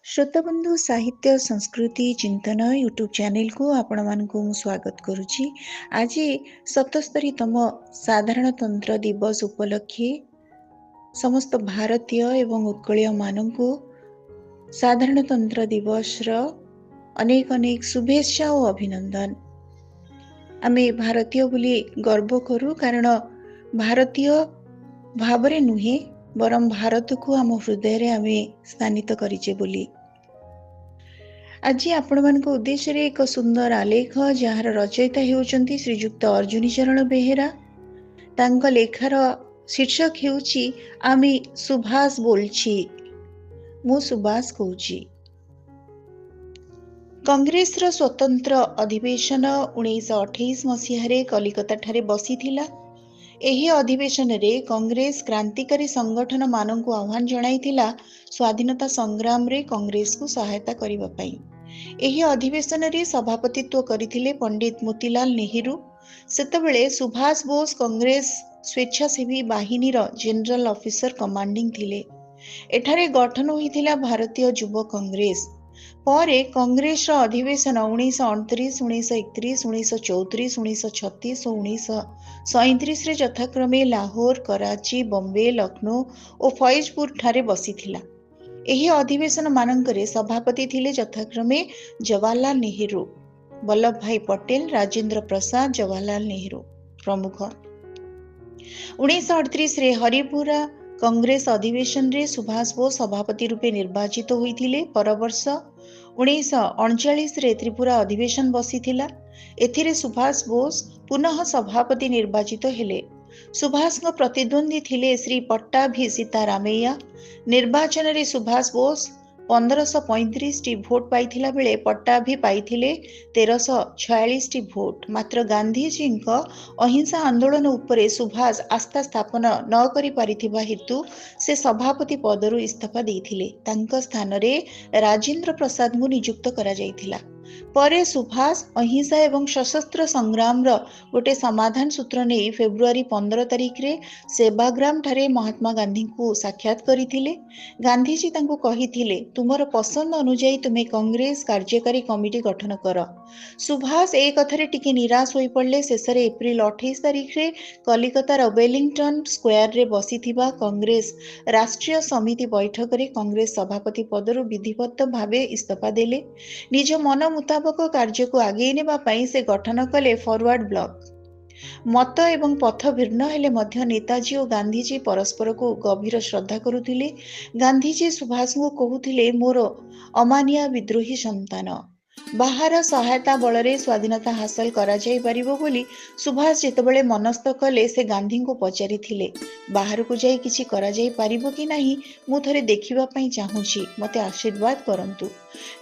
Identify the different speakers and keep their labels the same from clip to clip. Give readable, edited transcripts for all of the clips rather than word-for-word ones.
Speaker 1: श्रोताबंधु साहित्य संस्कृति चिंतन यूट्यूब चैनल को आपण मानकु स्वागत करुछि। आज 77तम साधारणतंत्र दिवस उपलक्षे समस्त भारतीय एवं उत्कलीय मानकु साधारणतंत्र दिवस रो अनेक अनेक शुभेच्छा और अभिनंदन। आमे भारतीय बोली गर्व करू, कारण भारतीय भावरे नुहे बरम भारत को आम हृदय रे आमे स्थानित करिचे बोली। आज आपण मानक उद्देश्य रे एक सुंदर आलेख जार रचयिता हेउचंती श्रीजुक्त अर्जुनी चरण बेहेरा। तांक लेखार शीर्षक हेउची आमी सुभाष बोलछि, मु सुभाष कहूची। कांग्रेस रो स्वतंत्र अधिवेशन 1928 मसीह कलिकता ठारे बसीथिला। एही अधिवेशन रे कांग्रेस क्रांतिकारी संगठन माननकु आह्वान जणाइथिला स्वाधीनता संग्राम रे कांग्रेस को सहायता करिबा पई। एही अधिवेशन रे सभापतित्व करिथिले पंडित मोतीलाल नेहरू। सेतबेले सुभाष बोस कांग्रेस स्वेच्छासेवी बाहिनी रो जनरल ऑफिसर कमांडिंग थिले। एठारे गठन होइथिला भारतीय युव कांग्रेस। परे कांग्रेस रो अधिवेशन 1929, 1931, 1934, 1936 और 1937 रे यथाक्रमे लाहौर, कराची, बॉम्बे, लखनऊ और फैजपुर ठारे बसीथिला। एही अधिवेशन मानंकरे सभापति थिले यथाक्रमे जवाहरलाल नेहरू, वल्लभ भाई पटेल, राजेंद्र प्रसाद, जवाहरलाल नेहरू प्रमुख। 1938 रे हरिपुरा कांग्रेस अधिवेशन रे सुभाष बोस सभापति रूपे निर्वाचित होइथिले। पर वर्ष 1939 रे त्रिपुरा अधिवेशन बसीथिला। एथिरे सुभाष बोस पुनः सभापति निर्वाचित हेले। सुभाष प्रतिद्वंदी थिले श्री पट्टाभी सीतारामैया। निर्वाचन रे सुभाष बोस 1535 टी भोट पाइथिला बेले पट्टाभी पाइथिले 1346 टी भोट। मात्र गांधीजी अहिंसा आंदोलन उपरे सुभाष आस्था स्थापन न करि पारिथिबा हेतु से सभापति पदरु इस्तीफा देइथिले। तांक स्थान रे राजेंद्र प्रसाद को नियुक्त करा जाइथिला। परे सुभाष अहिंसा एवं सशस्त्र संग्राम रो गोटे समाधान सूत्र नहीं फेब्रुआरी 15 तारिख रे सेवाग्राम ठारे महात्मा गांधी को साक्षात करिथिले। गांधीजी तांको कहिथिले, तुमर पसंद अनुଯାयी तुमे कांग्रेस कार्यकारी कमिटी गठन कर। सुभाष एक कथारे टिके निराश होई पड़ले। शेषरे एप्रिल 28 तारिख रे कलिकतार वेलिंगटन स्क्वायर रे बसीथिबा कांग्रेस राष्ट्रीय समिति बैठक रे कांग्रेस सभापति पदरु विधिवत भावे इस्तीफा देले। निज मन मुताबक कार्य को आगे नेबा पई से गठन कले फॉरवर्ड ब्लॉक। मत एवं पथ भिन्न हेले मध्य नेताजी और गांधीजी परस्पर को गभीर श्रद्धा करुथिले। गांधीजी सुभाष को कहूथिले, मोर अमानिया विद्रोही संतान, बाहर सहायता बल स्वाधीनता हासिल करा जाई परिबो बोली सुभाष जेतेबेले मनस्थ कले से गांधी को पचारिथिले, बाहर को जाई किछि करा जाई परिबो कि नाही, मु थरे देखिबा पई चाहूछि, मते आशीर्वाद करंतु।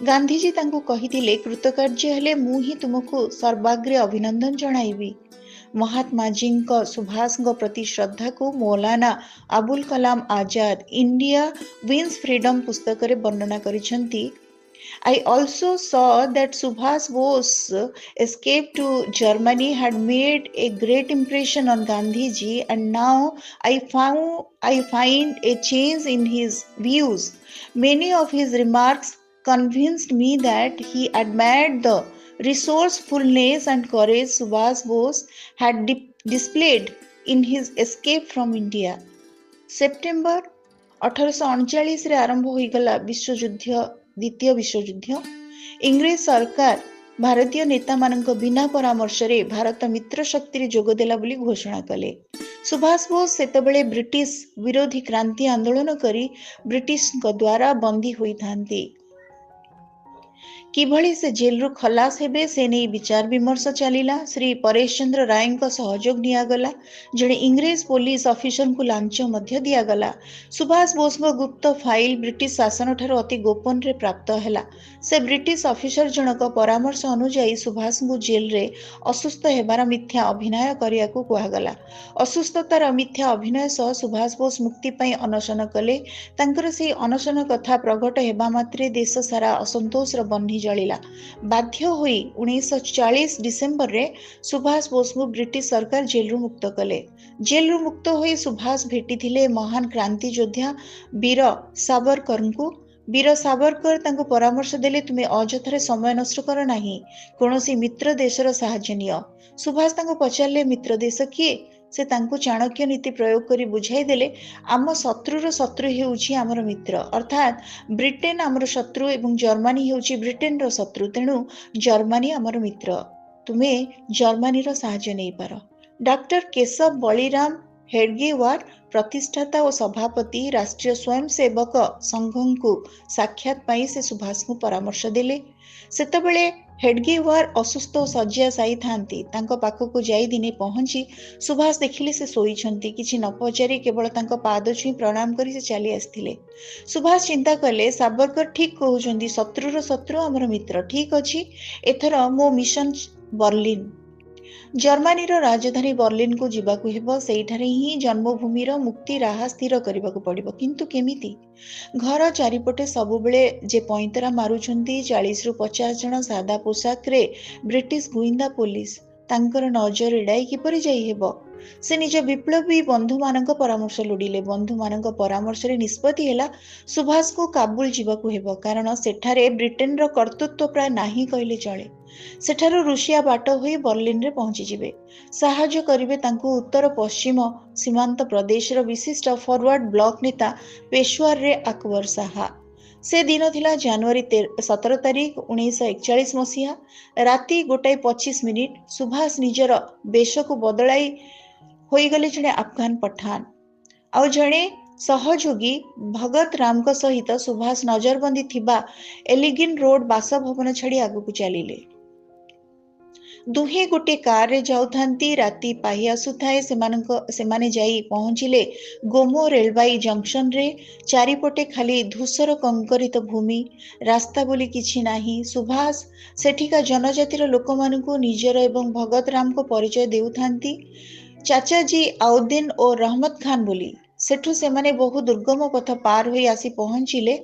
Speaker 1: गांधीजी तांको कहिथिले, कृतकार्य हेले मु ही तुमको सर्वाग्रे अभिनंदन जणाइबी। महात्मा जी सुभाष प्रति श्रद्धा को Maulana Abul Kalam Azad India wins freedom पुस्तक रे वर्णना करिसेंती। I also saw that Subhash Bose escape to Germany had made a great impression on Gandhiji, and now I find a change in his views. Many of his remarks convinced me that he admired the resourcefulness and courage Subhash Bose had displayed in his escape from India. September 1839 रे आरंभ होई गला विश्वयुद्ध, द्वितीय विश्वयुद्ध। इंग्रेज सरकार भारतीय नेता मानक बिना परामर्श रे भारत मित्र शक्ति रे जोग देला बोली घोषणा कले। सुभाष बोस सेतबेले ब्रिटिश विरोधी क्रांति आंदोलन करी ब्रिटिश द्वारा बंदी होई थांती। किभली से जेल रु खलास हेबे से नहीं विचार विमर्श चलिला। श्री परेश चंद्र राय का सहयोग नियागला। जड़े इंग्रेज पुलिस ऑफिसर को लांच मध्य दियागला। सुभाष बोस गुप्त फाइल ब्रिटिश शासन ठारो अति गोपन रे प्राप्त हैला। से ब्रिटिश ऑफिसर जनक परामर्श अनुଯାयी सुभाष को जेल रे असुस्थ हेबार मिथ्या अभिनय करिया को कुहागला। असुस्थतार मिथ्या अभिनय सह सुभाष बोस मुक्ति पई अनशन कले। तांकर से अनशन कथा प्रकट हेबा मात्रे देश सारा असंतोष र बन्ही जलिला। बाध्य होई 1940 डिसेंबर रे सुभाष बोस को ब्रिटिश सरकार जेल रु मुक्त कले। जेल रु मुक्त होई सुभाष भेटी थिले महान क्रांति योद्धा वीर सावरकर को। वीर सावरकर तांको परामर्श देले तुमे अଯଥାରେ समय नष्ट कर नाही, कौनसी मित्र देशर साहाय्य निय। सुभाष तांको पचारले मित्र देश किए? से तांको चाणक्य नीति प्रयोग करी बुझाई देले आम शत्रुर शत्रु हेउछि आमर मित्र, अर्थात ब्रिटेन आमर शत्रु एवं जर्मनी हेउछि ब्रिटेन रो शत्रु, तेणु जर्मनी आमर मित्र, तुमे जर्मनी रो साहाय्य नहीं पार। डॉक्टर केशव बलिराम हेडगेवार प्रतिष्ठाता और सभापति राष्ट्रीय स्वयंसेवक संघ को साक्षात पाई से सुभाष को परामर्श देले। सेतबेले हेडगेवार असुस्थ और शज्या साई थांती, तांको पाखकु जाई दिने पहुंची सुभाष देखिले से सोईछंती, किछि न पचारि केवल तांको पाद छुई प्रणाम करी से चली आस्थिले। सुभाष चिंता कले सावरकर ठीक कहउछंती, शत्रुर शत्रु हमर मित्र, ठीक अछि एथर मो मिशन बर्लिन, जर्मनी राजधानी बर्लिन को जीवाकु हेबो, सेइठारे ही जन्मभूमि मुक्ति राहा स्थिर करबाकु पड़िबो, किंतु केमिति? घर चारिपटे सबुबेले जे पैंतरा मारुछंती 40 रु 50 जन सादा पोशाक रे ब्रिटिश गुइंदा पुलिस, तांकर नजर एड़ाई किपरि जाई हेबो? से निज विप्लवी बंधु मानक परामर्श लोडिले। बंधु मानक परामर्श रे निष्पत्ति हेला सुभाष को काबुल जीवाकु हेबो, कारण सेठारे ब्रिटेन रो कर्तृत्व प्राय नाही कहले चले। सेठारो रुषिया बाट होई बर्लिन रे पहुंची जिबे। साहाय्य करिवे तांको उत्तर पश्चिम सीमांत प्रदेश रो विशिष्ट फॉरवर्ड ब्लॉक नेता पेशवार रे अकबर साहा। से दिन थिला जनवरी 17 तारिख 1941 मसीहा, राति 1:25। सुभाष निजर बेश को बदलाई होई गले जणे अफगान पठान आउ जणे सहयोगी भगत राम को सहित सुभाष नजरबंदी थिबा एलिगिन रोड बासभवन छाड़ी आगु चलिले। दुहे गोटे कार रे जाउथांती, राति पाहि आसुथाए, सेमाने जाई पहुंचिले गोमो रेलवाई जंक्शन रे। चारिपटे खाली धूसर कंकरित भूमि, रास्ता बोली किछि नाही। सुभाष सेठिका जनजातिर लोकमानकु निजर एवं भगत राम को परिचय देउथांती, चाचाजी आउद्दीन और रहमत खान बोली। सेठु सेमाने बहु दुर्गम पथ पार होई आसी पहुंचिले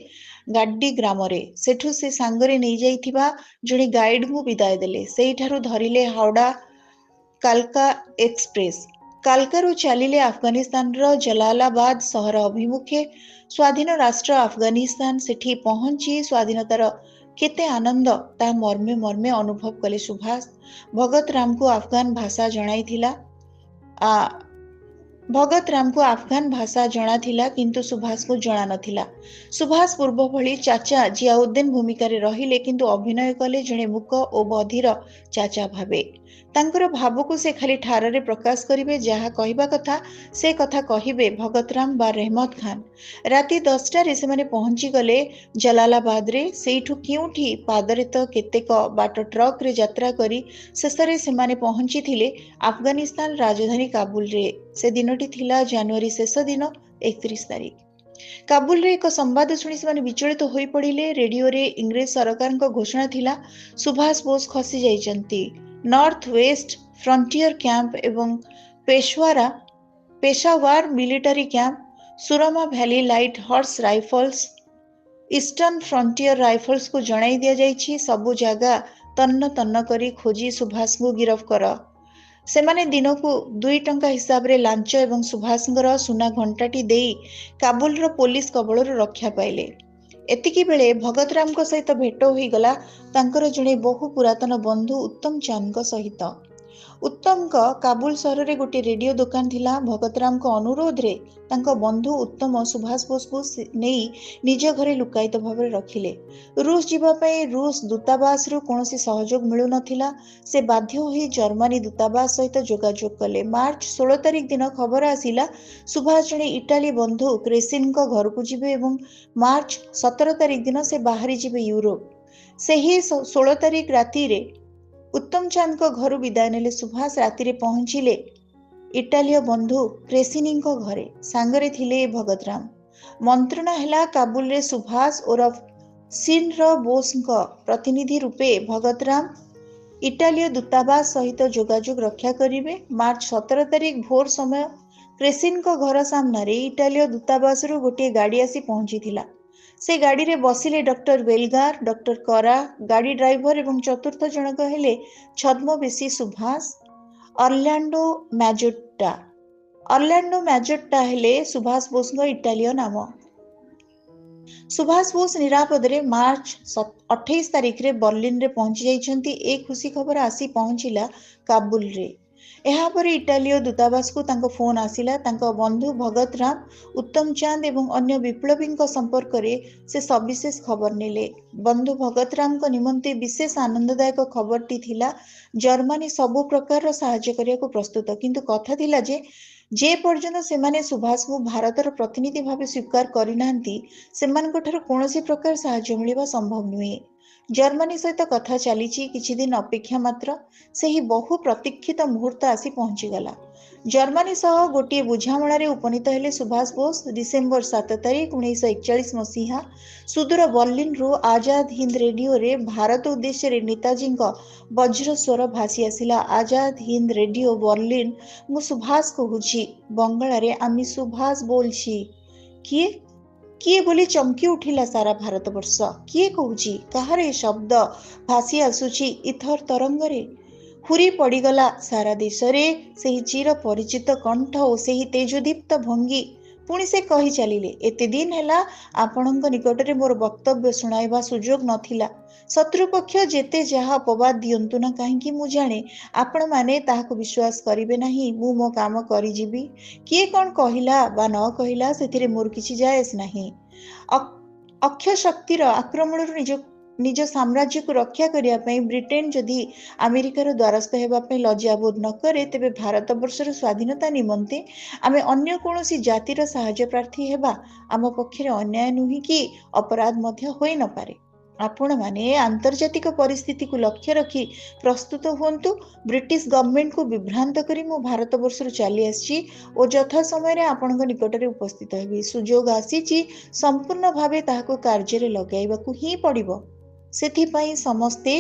Speaker 1: गाड्डी ग्राम रे। सेठु से सांगरे नहीं जाइथिबा जणे गाइड को विदाय देले। सेइठारु धरिले हावड़ा कालका एक्सप्रेस। कालकारु चलिले अफगानिस्तान रो जलालाबाद शहर अभिमुखे। स्वाधीन राष्ट्र अफगानिस्तान सेठी पहुंची स्वाधीनतार केते आनंद ता मर्मे मर्मे अनुभव कले सुभाष। भगत राम को अफगान भाषा जणाइथिला भगत राम को अफगान भाषा जଣା थिला, किंतु सुभाष को जଣା नथिला। सुभाष पूर्व भली चाचा जियाउद्दीन भूमिका रे रहिले, किंतु अभिनय कले जणे मूक और बधिर चाचा भावे। तांकर भाव को से खाली ठार रे प्रकाश करिवे, जहा कहिबा कथा से कथा कहिबे भगत राम बा रहमत खान। राति 10 रे सेमाने पहुंची गले जलालाबाद रे। सेइठु केउठी पादरे तो केतेक बाट ट्रक रे यात्रा करी शेषरे सेमाने पहुंची थिले अफगानिस्तान राजधानी काबुल रे। से दिनटी थिला जनवरी शेष दिन 31 तारिख। काबुल रे एक संवाद शुणी से विचलित होई पड़िले। रेडियो रे इंग्रेज सरकार को घोषणा थिला सुभाष बोस खसी जाइचंती। नॉर्थ वेस्ट फ्रंटियर कैंप एवं Peshawar military camp, Surma valley light horse rifles, eastern frontier rifles को जणाई दिया जाइछि। सबु जगह तन्न तन्न करी खोजी सुभाष को गिरफ कर। सेमाने दिन को 2 टंका हिसाब रे लांच एवं सुभाषंकर सुना घंटाटी देई काबुल रो पुलिस कबल रक्षा पाइले। एतिकी बेले भगत राम को सहित भेट होई गला तांकर जणे बहु पुरातन बंधु उत्तम चांद को सहित। उत्तम का काबुल शहर रे गोटे रेडियो दुकान थिला। भगत राम को अनुरोध रे तांको बंधु उत्तम सुभाष बोस को नहीं निज घरे लुकायित भाव रखिले। रूस जीवा पई रूस दूतावास रु कोनोसी सहयोग मिलु नथिला। से बाध्य होई जर्मनी दूतावास सहित जोगाजोग कले। मार्च 16 तारिख दिन खबर आसिला सुभाष जणे इटाली बंधु क्रेसिन को घर को जिबे एवं मार्च 17 तारिख दिन से बाहरी जिबे यूरोप। से ही 16 तारिख राति रे उत्तम चांद को घर विदाय नेले सुभाष। राति रे पहुंचिले इटालीय बंधु क्रेसिनी को घरे, सांगरे थिले भगत राम। मंत्रणा हैला काबुल रे सुभाष ओरफ सीन रो बोस को प्रतिनिधि रूपे भगत राम इटालीय दूतावास सहित जोगाजोग रक्षा करिवे। मार्च 17 तारिख भोर समय क्रेसिन को घर सामने रे इटालीय दूतावास रु गोटे गाड़ी आसी पहुंची थिला। से गाड़ी रे बसिले डॉक्टर वेलगार, डॉक्टर करा, गाड़ी ड्राइवर एवं चतुर्थ जनक हेले छद्मवेशी सुभाष। ऑरलैंडो मैजोट्टा हेले सुभाष बोस इटालीय नाम। सुभाष बोस निरापद रे मार्च 28 तारिख रे बर्लिन रे पहुंची जाइछंती। ए खुशी खबर आसी पहुंचिला काबुल रे। एहापरे इटालीय दूतावास को तांको फोन आसिला। तांको बंधु भगत राम उत्तम चांद एवं अन्य विप्लवी संपर्क रे से सविशेष खबर नेले। बंधु भगत राम को निमंते विशेष आनंददायक खबरटी थिला जर्मनी सबु प्रकार सहायता करिया को प्रस्तुत, किंतु कथा थिला जे पर्यंत सेमाने सुभाष को भारतर प्रतिनिधि भाव स्वीकार करिनांती सेमानक ठाରୁ कौनसी प्रकार साहाय्य मिलिबा संभव नुहे। जर्मनी सहित कथा चलीची, किछि दिन अपेक्षा मात्र सेही बहु प्रतीक्षित मुहूर्त आसी पहुंचीगला। जर्मनी सह गोटे बुझामणारे उपनीत हेले सुभाष बोस। डिसेम्बर 7 तारिख 1941 मसीहा सुदूर बर्लिन रु आजाद हिंद रेडियो रे भारत उद्देश्य रे नेताजी वज्र स्वर भासी आसिला। आजाद हिंद रेडियो बर्लिन, मु सुभाष कहूची। बंगाला रे आमी सुभाष बोलछी। किए किए बोली चमकी उठिला सारा भारत वर्ष। किए कहूची, काहार ए शब्द भासी आसुची इथर तरंग रे। हुरी पड़ीगला सारा देश रे सेही चिर परिचित कंठ और सेही तेजोदीप्त भंगी। पुणी से कही चलिले, एते दिन हैला आपणक निकट रे मोर वक्तव्य सुनाइबा सुजोग नथिला। शत्रुपक्ष जेते जहा अपवाद दियंतु ना काहींकि मु जाने आपण माने ताहाको विश्वास करिवे नाही। मु मो काम करि जिबी। किए कोन कहिला बा न कहिला सेथिरे मोर किछि जायस नाही। अक्षय शक्तिर आक्रमण निज साम्राज्य को रक्षा करिया पई ब्रिटेन जदि अमेरिकार द्वारस्थ हेबा पई लज्जाबोध न करे, तेबे भारत वर्षर स्वाधीनता निमंते आमे अन्य कोनोसी जातिर सहाय्य प्रार्थी हेबा आम पक्षरे अन्याय नुहि कि अपराध मध्य होई न पारे। आपण माने आंतर्जातिक परिस्थिति को लक्ष्य रखी प्रस्तुत हुंतु। ब्रिटिश गवर्नमेंट को विभ्रांत करी मु भारत वर्षर चली आसी और यथा समय रे आपणक निकट रे उपस्थित हेबी। सुजोग आसीची संपूर्ण भावे ताहाको कार्य रे लगाइबाकू ही पड़िबो। सेथिपाई समस्ते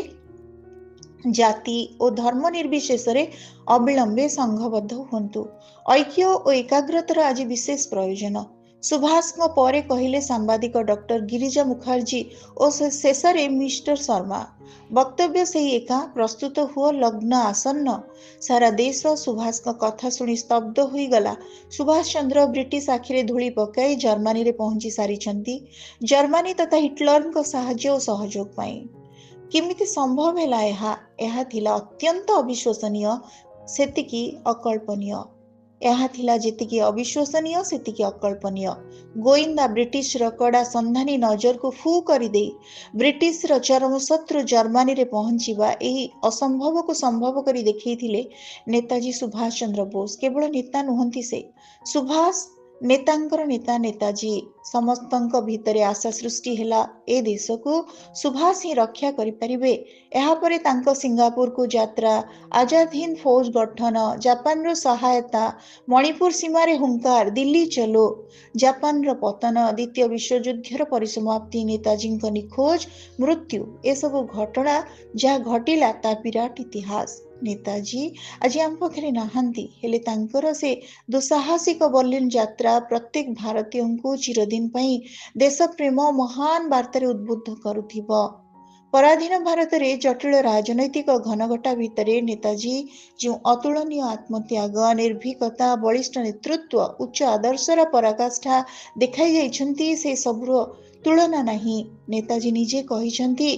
Speaker 1: जाति और धर्म निर्विशेष रे अविलंबे संघबद्ध हुंतु। ऐक्य और एकाग्रतार आज विशेष प्रयोजन। सुभाष परे कहिले सांबादिक डॉक्टर गिरिजा मुखर्जी और शेष मिस्टर शर्मा। वक्तव्य से एका प्रस्तुत हुआ लग्न आसन्न। सारा देश सुभाष का कथा सुनी स्तब्ध हो गला। सुभाष चंद्र ब्रिटिश आखिरे धूली पकाई जर्मनी रे पहुंची सारी। जर्मनी तथा हिटलर को साहाय्य और सहयोग पाई किमिति संभव हैला एहा थिला अत्यंत अविश्वसनीय, सेतिकी अकल्पनीय। ଏହା ଥିଲା ଯେତିକି ଅବିଶ୍ୱସନୀୟ ସେତିକି ଅକଳ୍ପନୀୟ। ଗୋଇନ୍ଦା ବ୍ରିଟିଶର କଡ଼ା ସନ୍ଧାନୀ ନଜରକୁ ଫୁ କରିଦେଇ ବ୍ରିଟିଶର ଚରମ ଶତ୍ରୁ ଜର୍ମାନୀରେ ପହଞ୍ଚିବା ଏହି ଅସମ୍ଭବକୁ ସମ୍ଭବ କରି ଦେଖେଇଥିଲେ ନେତାଜୀ ସୁଭାଷ ଚନ୍ଦ୍ର ବୋଷ। କେବଳ ନେତା ନୁହନ୍ତି ସେ, ସୁଭାଷ ନେତାଙ୍କର ନେତା ନେତାଜୀ। ସମସ୍ତଙ୍କ ଭିତରେ ଆଶା ସୃଷ୍ଟି ହେଲା ଏ ଦେଶକୁ ସୁଭାଷ ହିଁ ରକ୍ଷା କରିପାରିବେ। ଏହାପରେ ତାଙ୍କ ସିଙ୍ଗାପୁରକୁ ଯାତ୍ରା, ଆଜାଦ ହିନ୍ଦ ଫୌଜ ଗଠନ, ଜାପାନର ସହାୟତା, ମଣିପୁର ସୀମାରେ ହୁଙ୍କାର, ଦିଲ୍ଲୀ ଚଲୋ, ଜାପାନର ପତନ, ଦ୍ୱିତୀୟ ବିଶ୍ୱଯୁଦ୍ଧର ପରିସମାପ୍ତି, ନେତାଜୀଙ୍କ ନିଖୋଜ, ମୃତ୍ୟୁ, ଏସବୁ ଘଟଣା ଯାହା ଘଟିଲା ତା ବିରାଟ ଇତିହାସ। ନେତାଜୀ ଆଜି ଆମ ପାଖରେ ନାହାନ୍ତି, ହେଲେ ତାଙ୍କର ସେ ଦୁଃସାହସିକ ବର୍ଲିନ ଯାତ୍ରା ପ୍ରତ୍ୟେକ ଭାରତୀୟଙ୍କୁ ଚିରଦିନ ପାଇଁ ଦେଶପ୍ରେମ ମହାନ ବାର୍ତ୍ତାରେ ଉଦ୍ବୁଦ୍ଧ କରୁଥିବ। ପରାଧୀନ ଭାରତରେ ଜଟିଳ ରାଜନୈତିକ ଘନଘଟା ଭିତରେ ନେତାଜୀ ଯେଉଁ ଅତୁଳନୀୟ ଆତ୍ମତ୍ୟାଗ, ନିର୍ଭୀକତା, ବଳିଷ୍ଠ ନେତୃତ୍ୱ, ଉଚ୍ଚ ଆଦର୍ଶର ପରାକାଷ୍ଠା ଦେଖାଇ ଯାଇଛନ୍ତି, ସେ ସବୁର ତୁଳନା ନାହିଁ। ନେତାଜୀ ନିଜେ କହିଛନ୍ତି,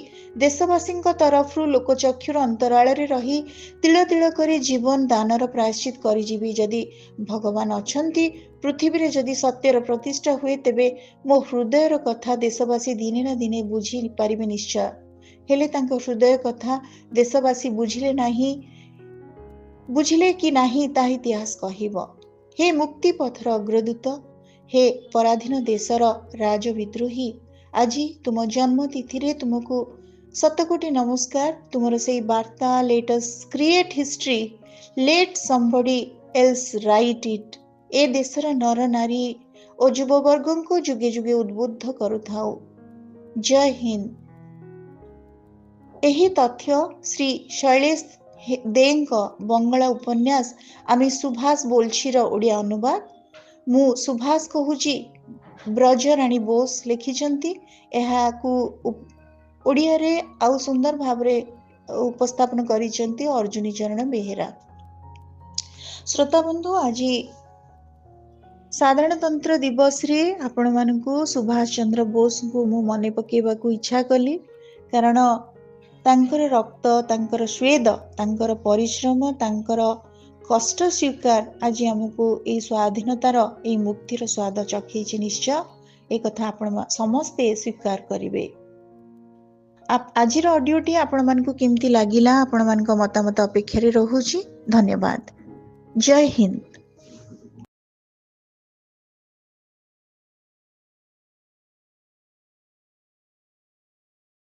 Speaker 1: ଦେଶବାସୀଙ୍କ ତରଫରୁ ଲୋକଚକ୍ଷୁର ଅନ୍ତରାଳରେ ରହି ତିଳ ତିଳ କରି ଜୀବନ ଦାନର ପ୍ରାୟଶ୍ଚିତ କରିଯିବି। ଯଦି ଭଗବାନ ଅଛନ୍ତି, ପୃଥିବୀରେ ଯଦି ସତ୍ୟର ପ୍ରତିଷ୍ଠା ହୁଏ, ତେବେ ମୋ ହୃଦୟର କଥା ଦେଶବାସୀ ଦିନେ ନା ଦିନେ ବୁଝି ପାରିବେ ନିଶ୍ଚୟ। ହେଲେ ତାଙ୍କ ହୃଦୟ କଥା ଦେଶବାସୀ ବୁଝିଲେ କି ନାହିଁ ତାହା ଇତିହାସ କହିବ। ହେ ମୁକ୍ତି ପଥର ଅଗ୍ରଦୂତ, ହେ ପରାଧୀନ ଦେଶର ରାଜବିଦ୍ରୋହୀ, ଆଜି ତୁମ ଜନ୍ମ ତିଥିରେ ତୁମକୁ ଶତକୋଟି ନମସ୍କାର। ତୁମର ସେଇ ବାର୍ତ୍ତା, let us create history, let somebody else write it, ଏ ଦେଶର ନର ନାରୀ ଓ ଯୁବବର୍ଗଙ୍କୁ ଯୁଗେ ଯୁଗେ ଉଦ୍ବୁଦ୍ଧ କରୁଥାଉ। ଜୟ ହିନ୍ଦ। ଏହି ତଥ୍ୟ ଶ୍ରୀ ଶୈଳେଶ ଦେଙ୍କ ବଙ୍ଗଳା ଉପନ୍ୟାସ ଆମେ ସୁଭାଷ ବୋଲଛିର ଓଡ଼ିଆ ଅନୁବାଦ। ମୁଁ ସୁଭାଷ କହୁଛି ବ୍ରଜରାଣୀ ବୋଷ ଲେଖିଛନ୍ତି। ଏହାକୁ ଓଡ଼ିଆରେ ଆଉ ସୁନ୍ଦର ଭାବରେ ଉପସ୍ଥାପନ କରିଛନ୍ତି ଅର୍ଜୁନୀ ଚରଣ ବେହେରା। ଶ୍ରୋତା ବନ୍ଧୁ, ଆଜି साधारणतंत्र दिवस रे आपण मानकु सुभाष चंद्र बोस को मु मने पकेबाकू इच्छा कली कारण तांकर रक्त तांकर स्वेद तांकर परिश्रम तांकर कष्ट स्वीकार आज आमको ए स्वाधीनतार ए मुक्तिर स्वाद चखैछि निश्चय ए कथा आपण समस्ते स्वीकार करिवे। आजिर ऑडियोटी आपण मानकु केमती लागिला आपण मानक मतामत अपेक्षा रे रहुछि। धन्यवाद। जय हिंद।